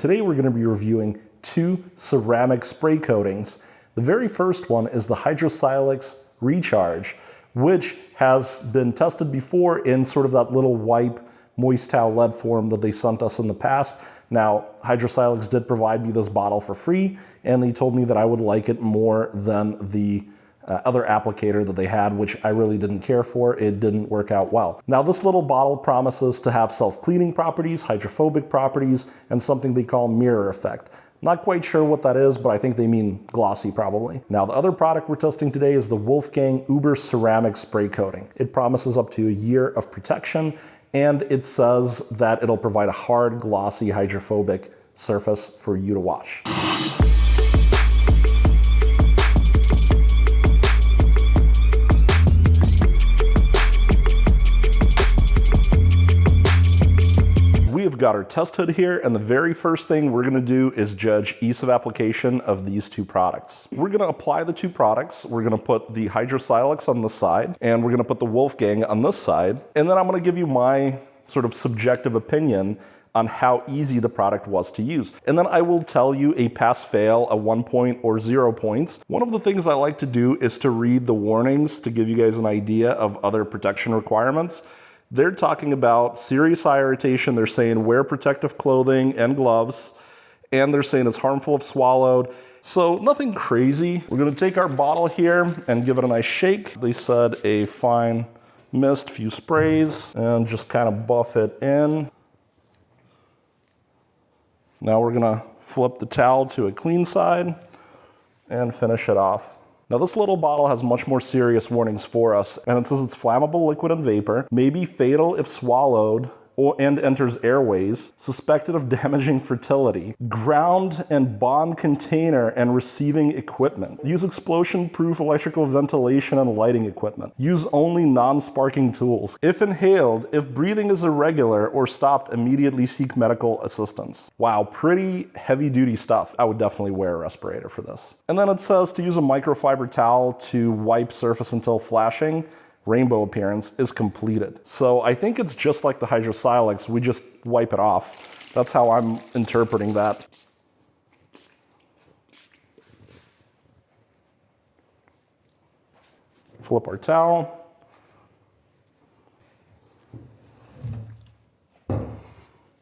Today we're going to be reviewing two ceramic spray coatings. The very first one is the HydroSilex Recharge, which has been tested before in sort of that little wipe moist towel lead form that they sent us in the past. Now, HydroSilex did provide me this bottle for free, and they told me that I would like it more than the other applicator that they had, which I really didn't care for. It didn't work out well. Now, this little bottle promises to have self-cleaning properties, hydrophobic properties, and something they call mirror effect. Not quite sure what that is, but I think they mean glossy probably. Now, the other product we're testing today is the Wolfgang Uber Ceramic Spray Coating. It promises up to a year of protection, and it says that it'll provide a hard, glossy, hydrophobic surface for you to wash. We've got our test hood here, and the very first thing we're gonna do is judge ease of application of these two products. We're gonna apply the two products. We're gonna put the HydroSilex on this side, and we're gonna put the Wolfgang on this side, and then I'm gonna give you my sort of subjective opinion on how easy the product was to use. And then I will tell you a pass-fail, a 1 point or 0 points. One of the things I like to do is to read the warnings to give you guys an idea of other protection requirements. They're talking about serious eye irritation. They're saying wear protective clothing and gloves, and they're saying it's harmful if swallowed. So nothing crazy. We're gonna take our bottle here and give it a nice shake. They said a fine mist, few sprays, and just kind of buff it in. Now we're gonna flip the towel to a clean side and finish it off. Now this little bottle has much more serious warnings for us, and it says it's flammable liquid and vapor, may be fatal if swallowed and enters airways, suspected of damaging fertility, ground and bond container and receiving equipment. Use explosion-proof electrical ventilation and lighting equipment. Use only non-sparking tools. If inhaled, if breathing is irregular or stopped, immediately seek medical assistance. Wow, pretty heavy-duty stuff. I would definitely wear a respirator for this. And then it says to use a microfiber towel to wipe surface until flashing rainbow appearance is completed. So I think it's just like the HydroSilex, we just wipe it off. That's how I'm interpreting that. Flip our towel.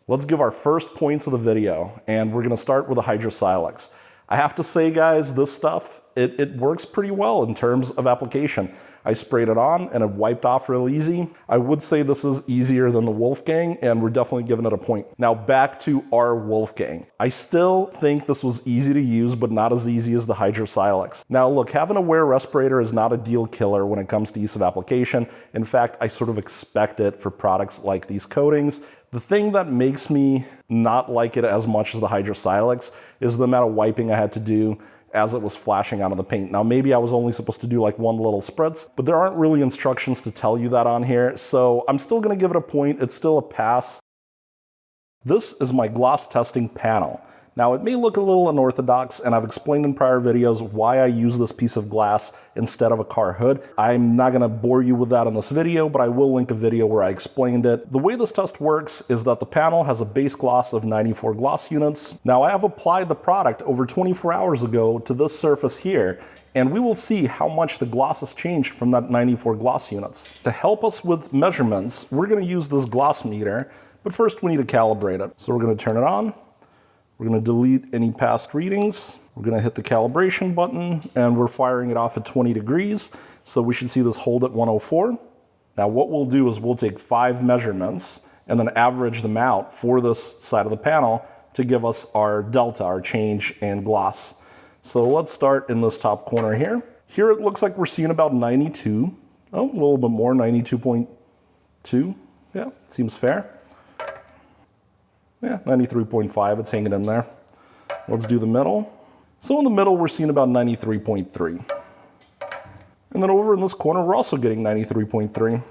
Let's give our first points of the video, and we're gonna start with the HydroSilex. I have to say, guys, this stuff, it works pretty well in terms of application. I sprayed it on and it wiped off real easy. I would say this is easier than the Wolfgang, and we're definitely giving it a point. Now back to our Wolfgang. I still think this was easy to use, but not as easy as the HydroSilex. Now look, having a wear respirator is not a deal killer when it comes to ease of application. In fact, I sort of expect it for products like these coatings. The thing that makes me not like it as much as the HydroSilex is the amount of wiping I had to do as it was flashing out of the paint. Now, maybe I was only supposed to do like one little spritz, but there aren't really instructions to tell you that on here, so I'm still gonna give it a point. It's still a pass. This is my gloss testing panel. Now, it may look a little unorthodox, and I've explained in prior videos why I use this piece of glass instead of a car hood. I'm not gonna bore you with that in this video, but I will link a video where I explained it. The way this test works is that the panel has a base gloss of 94 gloss units. Now, I have applied the product over 24 hours ago to this surface here, and we will see how much the gloss has changed from that 94 gloss units. To help us with measurements, we're gonna use this gloss meter, but first we need to calibrate it. So we're gonna turn it on. We're gonna delete any past readings. We're gonna hit the calibration button, and we're firing it off at 20 degrees. So we should see this hold at 104. Now what we'll do is we'll take 5 measurements and then average them out for this side of the panel to give us our delta, our change in gloss. So let's start in this top corner here. Here it looks like we're seeing about 92. Oh, a little bit more, 92.2. Yeah, seems fair. Yeah, 93.5, it's hanging in there. Let's do the middle. So in the middle, we're seeing about 93.3. And then over in this corner, we're also getting 93.3.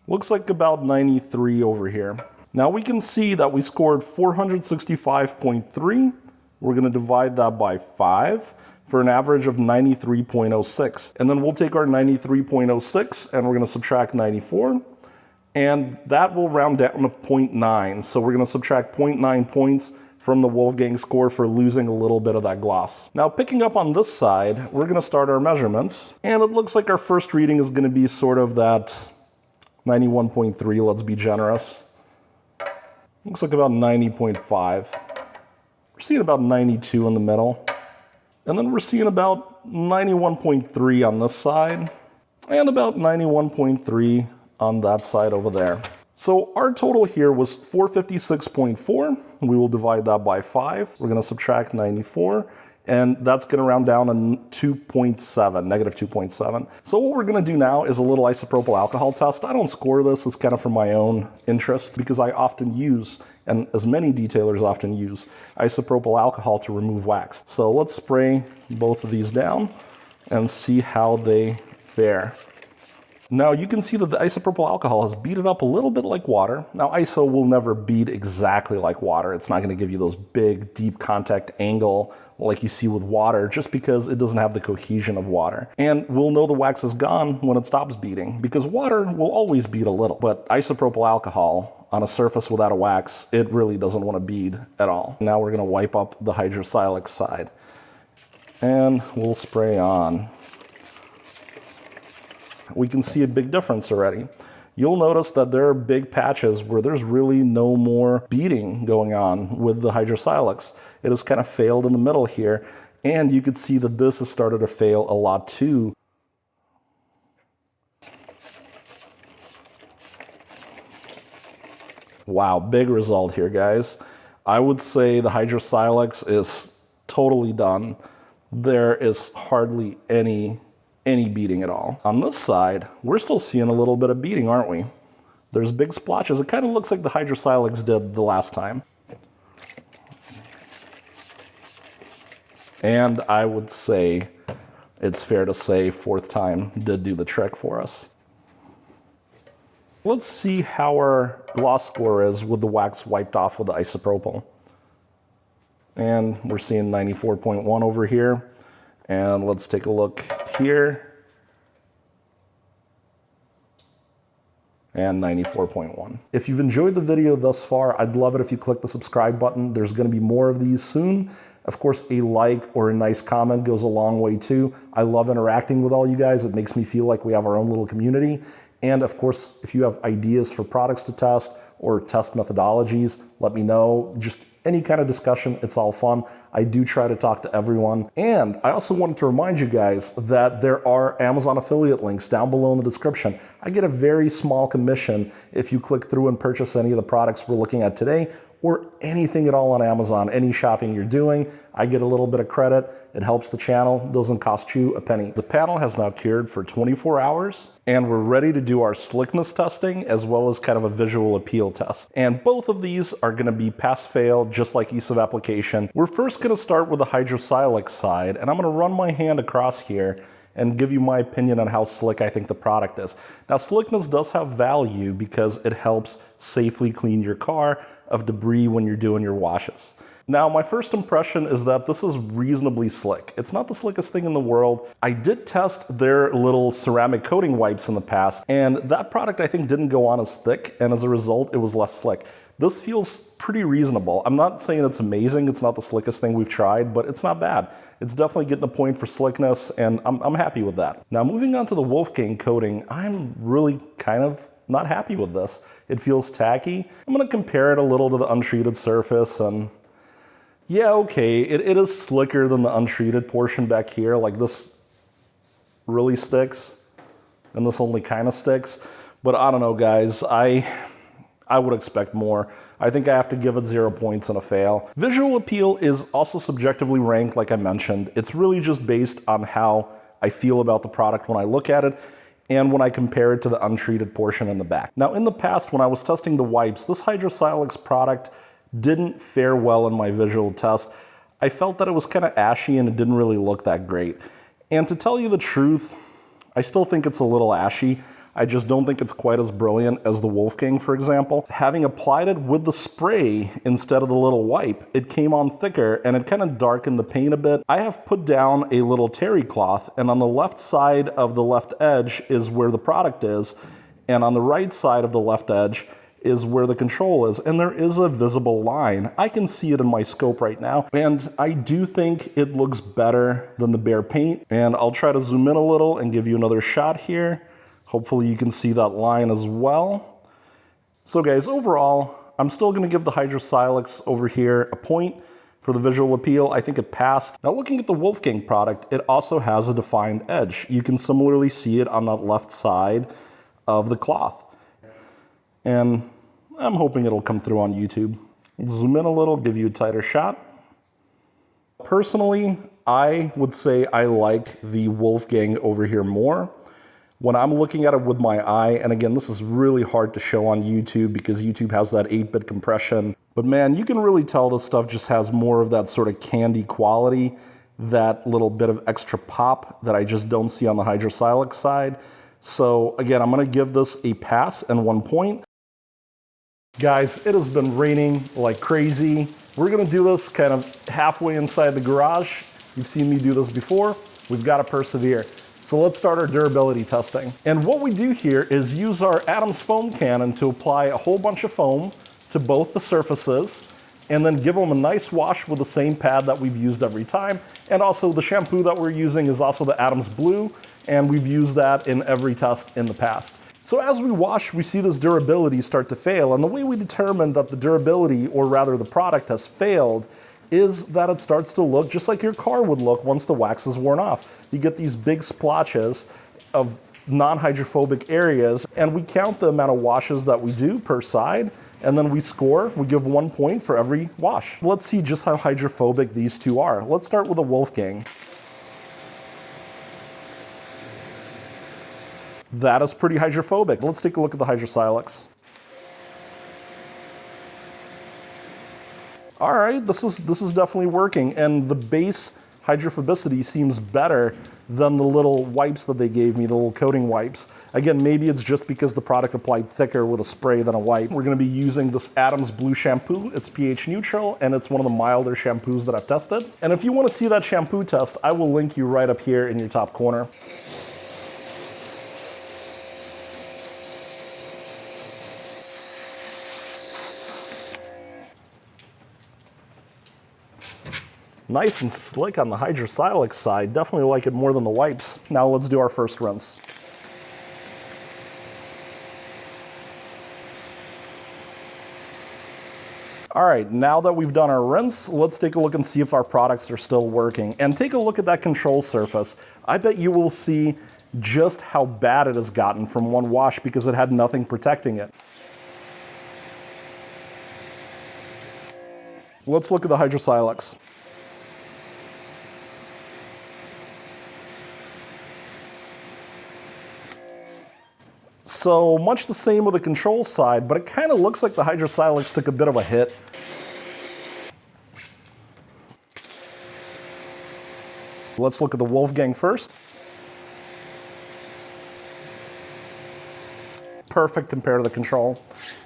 Looks like about 93 over here. Now we can see that we scored 465.3. We're gonna divide that by 5 for an average of 93.06. And then we'll take our 93.06 and we're gonna subtract 94. And that will round down to 0.9. So we're going to subtract 0.9 points from the Wolfgang score for losing a little bit of that gloss. Now, picking up on this side, we're going to start our measurements. And it looks like our first reading is going to be sort of that 91.3, let's be generous. Looks like about 90.5. We're seeing about 92 in the middle. And then we're seeing about 91.3 on this side. And about 91.3 on that side over there. So our total here was 456.4. We will divide that by 5. We're going to subtract 94. And that's going to round down to 2.7, negative 2.7. So what we're going to do now is a little isopropyl alcohol test. I don't score this. It's kind of for my own interest because I often use, and as many detailers often use, isopropyl alcohol to remove wax. So let's spray both of these down and see how they fare. Now you can see that the isopropyl alcohol has beat it up a little bit like water. Now iso will never beat exactly like water. It's not going to give you those big, deep contact angle like you see with water just because it doesn't have the cohesion of water. And we'll know the wax is gone when it stops beating because water will always beat a little. But isopropyl alcohol on a surface without a wax, it really doesn't want to bead at all. Now we're going to wipe up the HydroSilex side. And we'll spray on. We can see a big difference already. You'll notice that there are big patches where there's really no more beading going on with the HydroSilex. It has kind of failed in the middle here, and you can see that this has started to fail a lot too. Wow, big result here, guys. I would say the HydroSilex is totally done. There is hardly any beading at all. On this side, we're still seeing a little bit of beading, aren't we? There's big splotches. It kind of looks like the HydroSilex did the last time. And I would say, it's fair to say, fourth time did do the trick for us. Let's see how our gloss score is with the wax wiped off with the isopropyl. And we're seeing 94.1 over here. And let's take a look here. And 94.1. If you've enjoyed the video thus far, I'd love it if you click the subscribe button. There's going to be more of these soon. Of course, a like or a nice comment goes a long way too. I love interacting with all you guys. It makes me feel like we have our own little community. And of course, if you have ideas for products to test or test methodologies, let me know. Just any kind of discussion, it's all fun. I do try to talk to everyone. And I also wanted to remind you guys that there are Amazon affiliate links down below in the description. I get a very small commission if you click through and purchase any of the products we're looking at today, or anything at all on Amazon, any shopping you're doing. I get a little bit of credit. It helps the channel, doesn't cost you a penny. The panel has now cured for 24 hours, and we're ready to do our slickness testing as well as kind of a visual appeal test. And both of these are gonna be pass-fail, just like ease of application. We're first gonna start with the HydroSilex side, and I'm gonna run my hand across here and give you my opinion on how slick I think the product is. Now, slickness does have value because it helps safely clean your car of debris when you're doing your washes. Now, my first impression is that this is reasonably slick. It's not the slickest thing in the world. I did test their little ceramic coating wipes in the past, and that product I think didn't go on as thick, and as a result, it was less slick. This feels pretty reasonable. I'm not saying it's amazing. It's not the slickest thing we've tried, but it's not bad. It's definitely getting the point for slickness, and I'm happy with that. Now, moving on to the Wolfgang coating, I'm really kind of not happy with this. It feels tacky. I'm gonna compare it a little to the untreated surface, and yeah, okay, it is slicker than the untreated portion back here. Like this really sticks, and this only kind of sticks. But I don't know, guys. I would expect more. I think I have to give it 0 points and a fail. Visual appeal is also subjectively ranked, like I mentioned. It's really just based on how I feel about the product when I look at it and when I compare it to the untreated portion in the back. Now, in the past, when I was testing the wipes, this HydroSilex product didn't fare well in my visual test. I felt that it was kind of ashy and it didn't really look that great. And to tell you the truth, I still think it's a little ashy. I just don't think it's quite as brilliant as the Wolfgang, for example. Having applied it with the spray instead of the little wipe, it came on thicker and it kind of darkened the paint a bit. I have put down a little terry cloth, and on the left side of the left edge is where the product is. And on the right side of the left edge is where the control is, and there is a visible line. I can see it in my scope right now, and I do think it looks better than the bare paint. And I'll try to zoom in a little and give you another shot here. Hopefully you can see that line as well. So guys, overall, I'm still gonna give the HydroSilex over here a point for the visual appeal. I think it passed. Now looking at the Wolfgang product, it also has a defined edge. You can similarly see it on that left side of the cloth. And I'm hoping it'll come through on YouTube. Zoom in a little, give you a tighter shot. Personally, I would say I like the Wolfgang over here more. When I'm looking at it with my eye, and again, this is really hard to show on YouTube because YouTube has that 8-bit compression, but man, you can really tell this stuff just has more of that sort of candy quality, that little bit of extra pop that I just don't see on the HydroSilex side. So again, I'm gonna give this a pass and 1 point. Guys, it has been raining like crazy. We're gonna do this kind of halfway inside the garage. You've seen me do this before. We've gotta persevere. So let's start our durability testing. And what we do here is use our Adams foam cannon to apply a whole bunch of foam to both the surfaces, and then give them a nice wash with the same pad that we've used every time. And also the shampoo that we're using is also the Adams Blue, and we've used that in every test in the past. So as we wash, we see this durability start to fail, and the way we determine that the durability, or rather the product, has failed is that it starts to look just like your car would look once the wax is worn off. You get these big splotches of non-hydrophobic areas, and we count the amount of washes that we do per side, and then we score. We give 1 point for every wash. Let's see just how hydrophobic these two are. Let's start with a Wolfgang. That is pretty hydrophobic. Let's take a look at the HydroSilex. All right, this is definitely working, and the base hydrophobicity seems better than the little wipes that they gave me, the little coating wipes. Again, maybe it's just because the product applied thicker with a spray than a wipe. We're gonna be using this Adams Blue shampoo. It's pH neutral, and it's one of the milder shampoos that I've tested. And if you wanna see that shampoo test, I will link you right up here in your top corner. Nice and slick on the HydroSilex side. Definitely like it more than the wipes. Now let's do our first rinse. All right, now that we've done our rinse, let's take a look and see if our products are still working. And take a look at that control surface. I bet you will see just how bad it has gotten from one wash because it had nothing protecting it. Let's look at the HydroSilex. So much the same with the control side, but it kind of looks like the HydroSilex took a bit of a hit. Let's look at the Wolfgang first. Perfect compared to the control.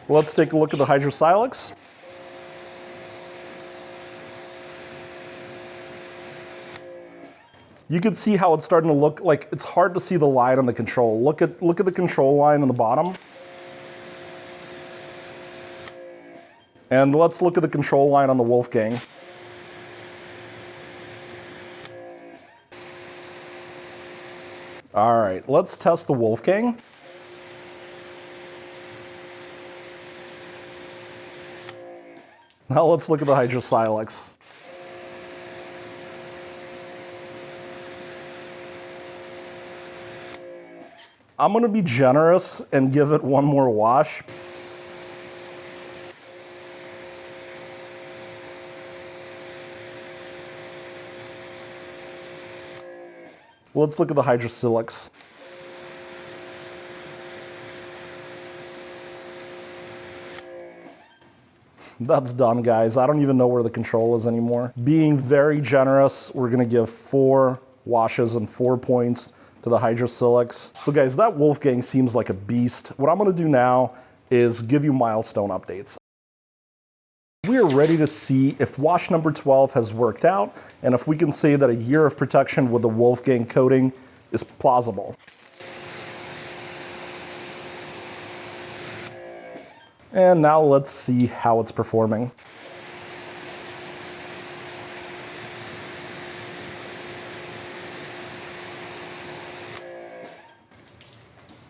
Let's take a look at the HydroSilex. You can see how it's starting to look like it's hard to see the line on the control. Look at the control line on the bottom. And let's look at the control line on the Wolfgang. All right, let's test the Wolfgang. Now let's look at the HydroSilex. I'm gonna be generous and give it one more wash. Let's look at the HydroSilex. That's done, guys. I don't even know where the control is anymore. Being very generous, we're gonna give 4 washes and 4 points to the HydroSilex. So guys, that Wolfgang seems like a beast. What I'm gonna do now is give you milestone updates. We are ready to see if wash number 12 has worked out and if we can say that a year of protection with the Wolfgang coating is plausible. And now let's see how it's performing.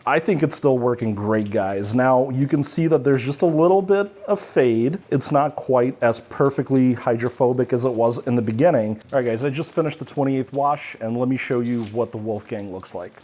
I think it's still working great, guys. Now, you can see that there's just a little bit of fade. It's not quite as perfectly hydrophobic as it was in the beginning. All right, guys, I just finished the 28th wash, and let me show you what the Wolfgang looks like.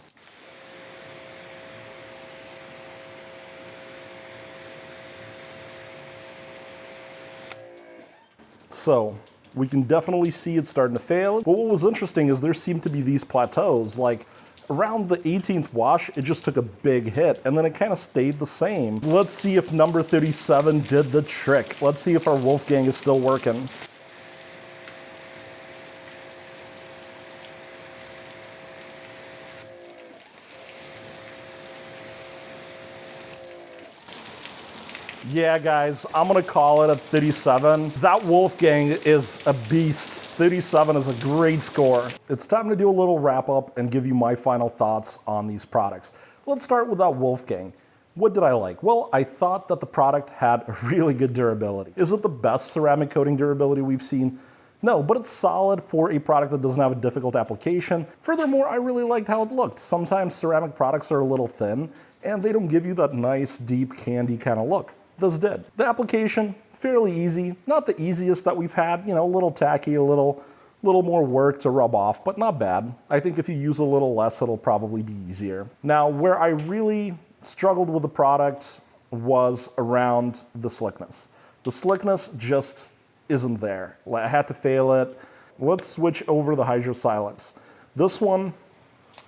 So, we can definitely see it's starting to fail. But what was interesting is there seemed to be these plateaus, like around the 18th wash, it just took a big hit, and then it kind of stayed the same. Let's see if number 37 did the trick. Let's see if our Wolfgang is still working. Yeah, guys, I'm gonna call it a 37. That Wolfgang is a beast. 37 is a great score. It's time to do a little wrap up and give you my final thoughts on these products. Let's start with that Wolfgang. What did I like? Well, I thought that the product had a really good durability. Is it the best ceramic coating durability we've seen? No, but it's solid for a product that doesn't have a difficult application. Furthermore, I really liked how it looked. Sometimes ceramic products are a little thin and they don't give you that nice, deep, candy kind of look. This did. The application, fairly easy. Not the easiest that we've had, you know, a little tacky, a little more work to rub off, but not bad. I think if you use a little less, it'll probably be easier. Now, where I really struggled with the product was around the slickness. The slickness just isn't there. I had to fail it. Let's switch over to the HydroSilex. This one,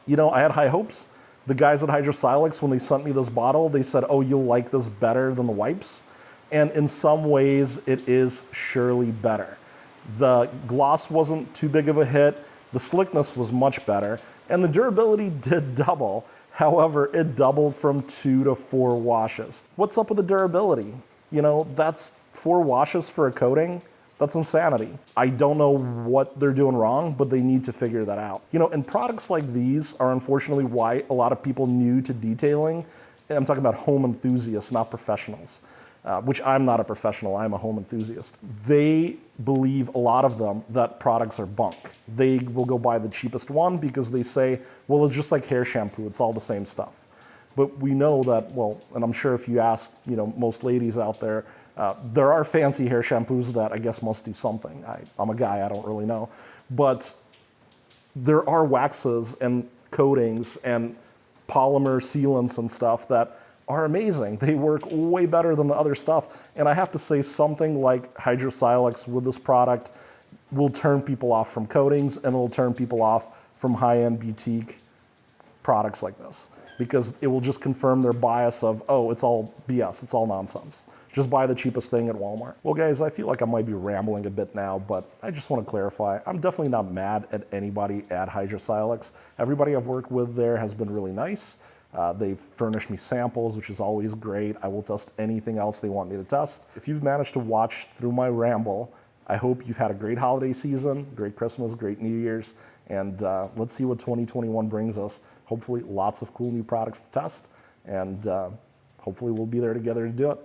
you know, I had high hopes. The guys at HydroSilex, when they sent me this bottle, they said, oh, you'll like this better than the wipes. And in some ways, it is surely better. The gloss wasn't too big of a hit. The slickness was much better. And the durability did double. However, it doubled from 2 to 4 washes. What's up with the durability? You know, that's 4 washes for a coating. That's insanity. I don't know what they're doing wrong, but they need to figure that out. You know, and products like these are unfortunately why a lot of people new to detailing, and I'm talking about home enthusiasts, not professionals, which I'm not a professional, I'm a home enthusiast. They believe, a lot of them, that products are bunk. They will go buy the cheapest one because they say, well, it's just like hair shampoo, it's all the same stuff. But we know that, well, and I'm sure if you ask, you know, most ladies out there, there are fancy hair shampoos that I guess must do something. I'm a guy, I don't really know. But there are waxes and coatings and polymer sealants and stuff that are amazing. They work way better than the other stuff. And I have to say, something like HydroSilex with this product will turn people off from coatings and it'll turn people off from high-end boutique products like this, because it will just confirm their bias of, oh, it's all BS, it's all nonsense. Just buy the cheapest thing at Walmart. Well, guys, I feel like I might be rambling a bit now, but I just want to clarify. I'm definitely not mad at anybody at HydroSilex. Everybody I've worked with there has been really nice. They've furnished me samples, which is always great. I will test anything else they want me to test. If you've managed to watch through my ramble, I hope you've had a great holiday season, great Christmas, great New Year's, and let's see what 2021 brings us. Hopefully lots of cool new products to test, and hopefully we'll be there together to do it.